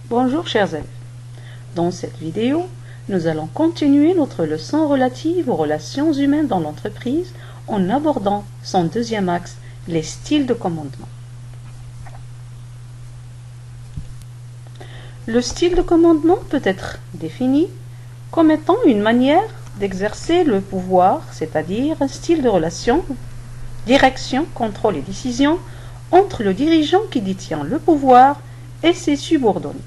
Bonjour chers élèves. Dans cette vidéo, nous allons continuer notre leçon relative aux relations humaines dans l'entreprise en abordant son deuxième axe, les styles de commandement. Le style de commandement peut être défini comme étant une manière d'exercer le pouvoir, c'est-à-dire un style de relation, direction, contrôle et décision entre le dirigeant qui détient le pouvoir et ses subordonnés.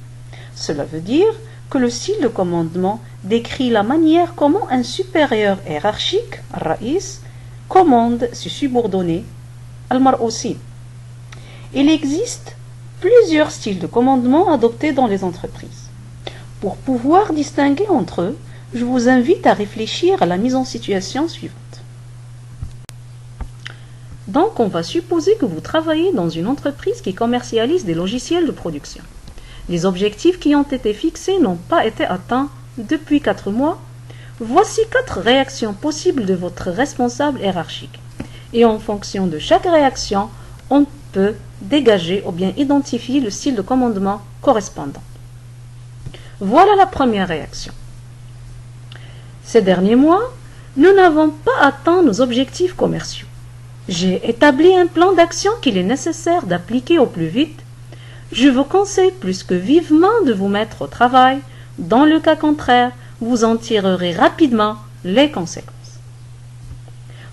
Cela veut dire que le style de commandement décrit la manière comment un supérieur hiérarchique, Raïs, commande ses subordonnés, Al-Mar'ousin. Il existe plusieurs styles de commandement adoptés dans les entreprises. Pour pouvoir distinguer entre eux, je vous invite à réfléchir à la mise en situation suivante. Donc, on va supposer que vous travaillez dans une entreprise qui commercialise des logiciels de production. Les objectifs qui ont été fixés n'ont pas été atteints depuis 4 mois. Voici 4 réactions possibles de votre responsable hiérarchique. Et en fonction de chaque réaction, on peut dégager ou bien identifier le style de commandement correspondant. Voilà la première réaction. Ces derniers mois, nous n'avons pas atteint nos objectifs commerciaux. J'ai établi un plan d'action qu'il est nécessaire d'appliquer au plus vite. Je vous conseille plus que vivement de vous mettre au travail. Dans le cas contraire, vous en tirerez rapidement les conséquences.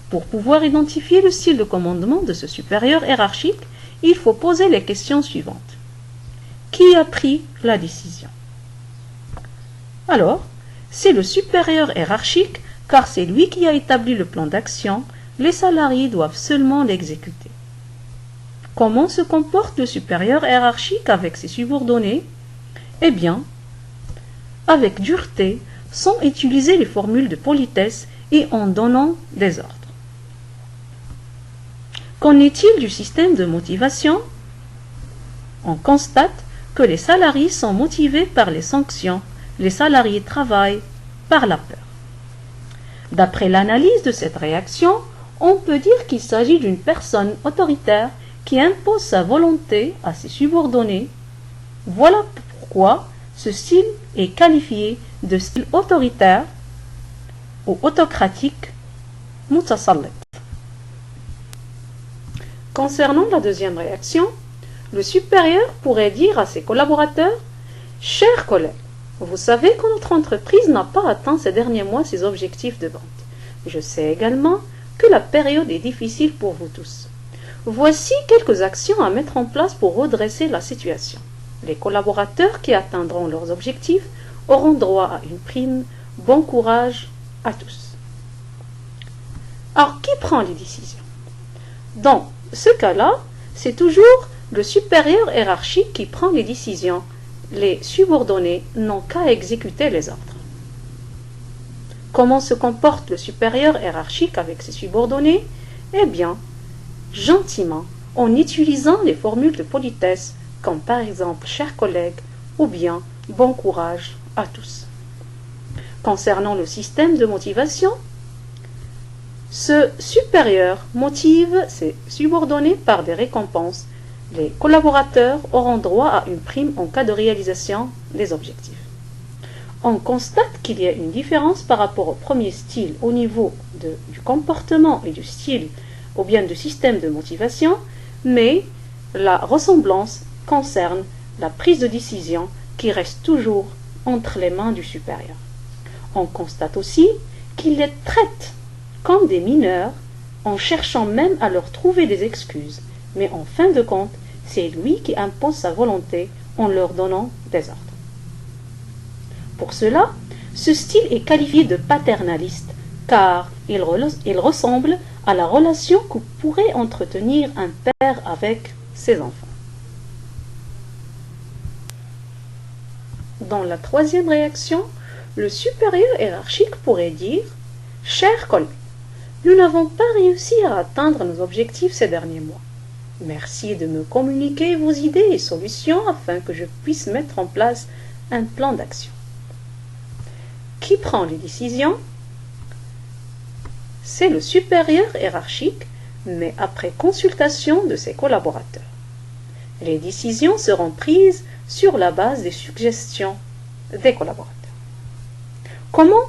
Pour pouvoir identifier le style de commandement de ce supérieur hiérarchique, il faut poser les questions suivantes. Qui a pris la décision? Alors, c'est le supérieur hiérarchique, car c'est lui qui a établi le plan d'action. Les salariés doivent seulement l'exécuter. Comment se comporte le supérieur hiérarchique avec ses subordonnés? Eh bien, avec dureté, sans utiliser les formules de politesse et en donnant des ordres. Qu'en est-il du système de motivation? On constate que les salariés sont motivés par les sanctions, les salariés travaillent par la peur. D'après l'analyse de cette réaction, on peut dire qu'il s'agit d'une personne autoritaire qui impose sa volonté à ses subordonnés. Voilà pourquoi ce style est qualifié de style autoritaire ou autocratique, mutasallit. Concernant la deuxième réaction, le supérieur pourrait dire à ses collaborateurs « Chers collègues, vous savez que notre entreprise n'a pas atteint ces derniers mois ses objectifs de vente. Je sais également que la période est difficile pour vous tous. Voici quelques actions à mettre en place pour redresser la situation. Les collaborateurs qui atteindront leurs objectifs auront droit à une prime. Bon courage à tous. » Alors, qui prend les décisions? Dans ce cas-là, c'est toujours le supérieur hiérarchique qui prend les décisions. Les subordonnés n'ont qu'à exécuter les ordres. Comment se comporte le supérieur hiérarchique avec ses subordonnés? Eh bien, gentiment, en utilisant les formules de politesse, comme par exemple « chers collègues » ou bien « bon courage à tous ». Concernant le système de motivation, ce supérieur motive ses subordonnés par des récompenses. Les collaborateurs auront droit à une prime en cas de réalisation des objectifs. On constate qu'il y a une différence par rapport au premier style au niveau du comportement et du style ou bien du système de motivation, mais la ressemblance concerne la prise de décision qui reste toujours entre les mains du supérieur. On constate aussi qu'il les traite comme des mineurs en cherchant même à leur trouver des excuses, mais en fin de compte, c'est lui qui impose sa volonté en leur donnant des ordres. Pour cela, ce style est qualifié de paternaliste, car il ressemble à la relation que pourrait entretenir un père avec ses enfants. Dans la troisième réaction, le supérieur hiérarchique pourrait dire « Chers collègues, nous n'avons pas réussi à atteindre nos objectifs ces derniers mois. Merci de me communiquer vos idées et solutions afin que je puisse mettre en place un plan d'action. » Qui prend les décisions? C'est le supérieur hiérarchique, mais après consultation de ses collaborateurs. Les décisions seront prises sur la base des suggestions des collaborateurs. Comment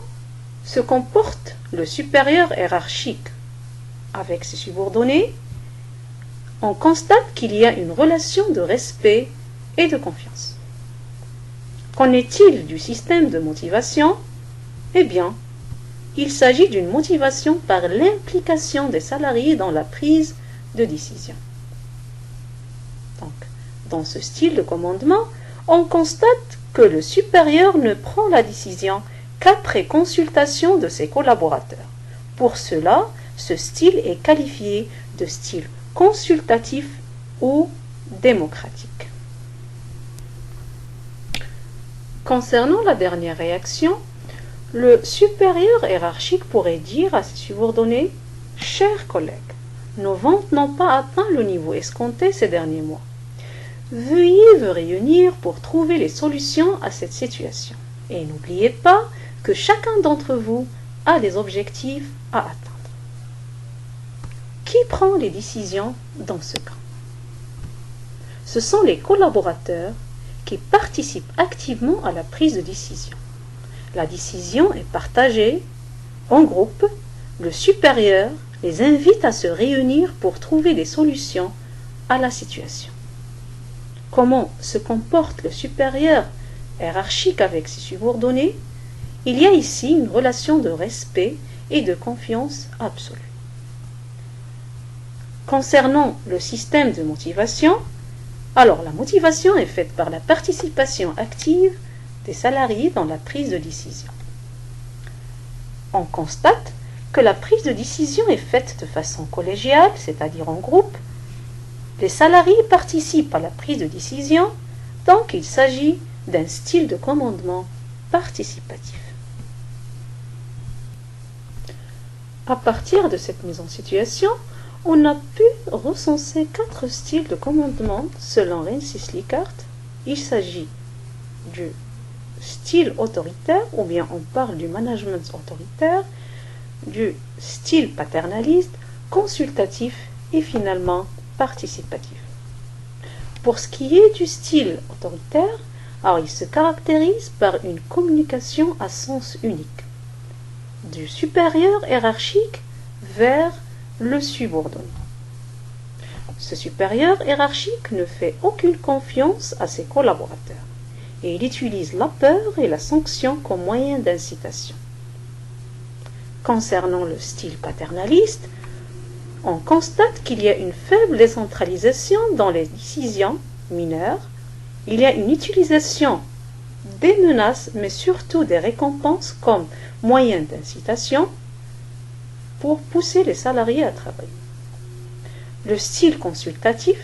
se comporte le supérieur hiérarchique avec ses subordonnés? On constate qu'il y a une relation de respect et de confiance. Qu'en est-il du système de motivation? Eh bien, il s'agit d'une motivation par l'implication des salariés dans la prise de décision. Donc, dans ce style de commandement, on constate que le supérieur ne prend la décision qu'après consultation de ses collaborateurs. Pour cela, ce style est qualifié de style consultatif ou démocratique. Concernant la dernière réaction, le supérieur hiérarchique pourrait dire à ses subordonnés « Chers collègues, nos ventes n'ont pas atteint le niveau escompté ces derniers mois. Veuillez vous réunir pour trouver les solutions à cette situation. Et n'oubliez pas que chacun d'entre vous a des objectifs à atteindre. » Qui prend les décisions dans ce cas? Ce sont les collaborateurs qui participent activement à la prise de décision. La décision est partagée en groupe. Le supérieur les invite à se réunir pour trouver des solutions à la situation. Comment se comporte le supérieur hiérarchique avec ses subordonnés? Il y a ici une relation de respect et de confiance absolue. Concernant le système de motivation, alors la motivation est faite par la participation active des salariés dans la prise de décision. On constate que la prise de décision est faite de façon collégiale, c'est-à-dire en groupe. Les salariés participent à la prise de décision, donc il s'agit d'un style de commandement participatif. À partir de cette mise en situation, on a pu recenser 4 styles de commandement selon Rensis-Likart. Il s'agit du style autoritaire, ou bien on parle du management autoritaire, du style paternaliste, consultatif et finalement participatif. Pour ce qui est du style autoritaire, alors il se caractérise par une communication à sens unique, du supérieur hiérarchique vers le subordonné. Ce supérieur hiérarchique ne fait aucune confiance à ses collaborateurs et il utilise la peur et la sanction comme moyen d'incitation. Concernant le style paternaliste, on constate qu'il y a une faible décentralisation dans les décisions mineures. Il y a une utilisation des menaces, mais surtout des récompenses comme moyen d'incitation pour pousser les salariés à travailler. Le style consultatif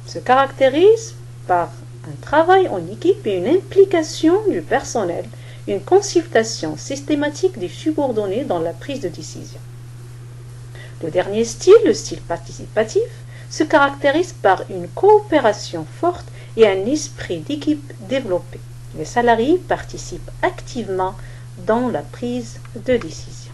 se caractérise par un travail en équipe et une implication du personnel, une consultation systématique des subordonnés dans la prise de décision. Le dernier style, le style participatif, se caractérise par une coopération forte et un esprit d'équipe développé. Les salariés participent activement dans la prise de décision.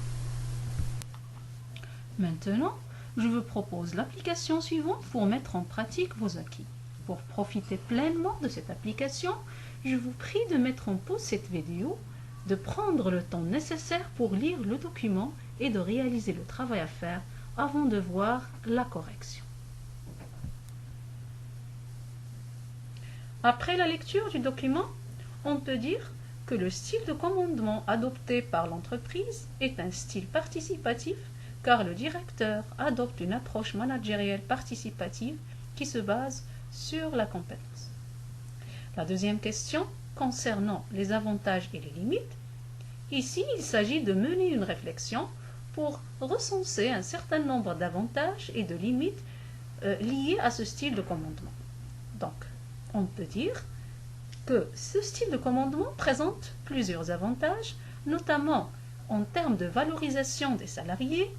Maintenant, je vous propose l'application suivante pour mettre en pratique vos acquis. Pour profiter pleinement de cette application, je vous prie de mettre en pause cette vidéo, de prendre le temps nécessaire pour lire le document et de réaliser le travail à faire avant de voir la correction. Après la lecture du document, on peut dire que le style de commandement adopté par l'entreprise est un style participatif car le directeur adopte une approche managériale participative qui se base sur la compétence. La deuxième question concernant les avantages et les limites. Ici, il s'agit de mener une réflexion pour recenser un certain nombre d'avantages et de limites liés à ce style de commandement. Donc, on peut dire que ce style de commandement présente plusieurs avantages, notamment en termes de valorisation des salariés,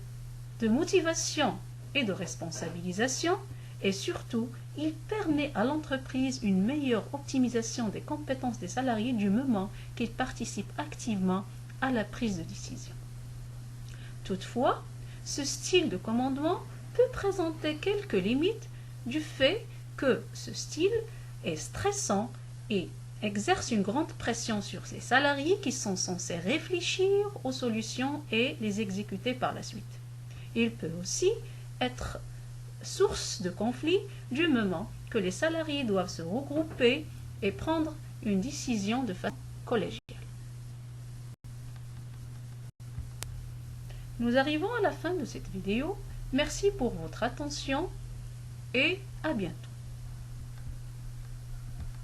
de motivation et de responsabilisation, et surtout, il permet à l'entreprise une meilleure optimisation des compétences des salariés du moment qu'ils participent activement à la prise de décision. Toutefois, ce style de commandement peut présenter quelques limites du fait que ce style est stressant et exerce une grande pression sur les salariés qui sont censés réfléchir aux solutions et les exécuter par la suite. Il peut aussi être source de conflit du moment que les salariés doivent se regrouper et prendre une décision de façon collégiale. Nous arrivons à la fin de cette vidéo. Merci pour votre attention et à bientôt.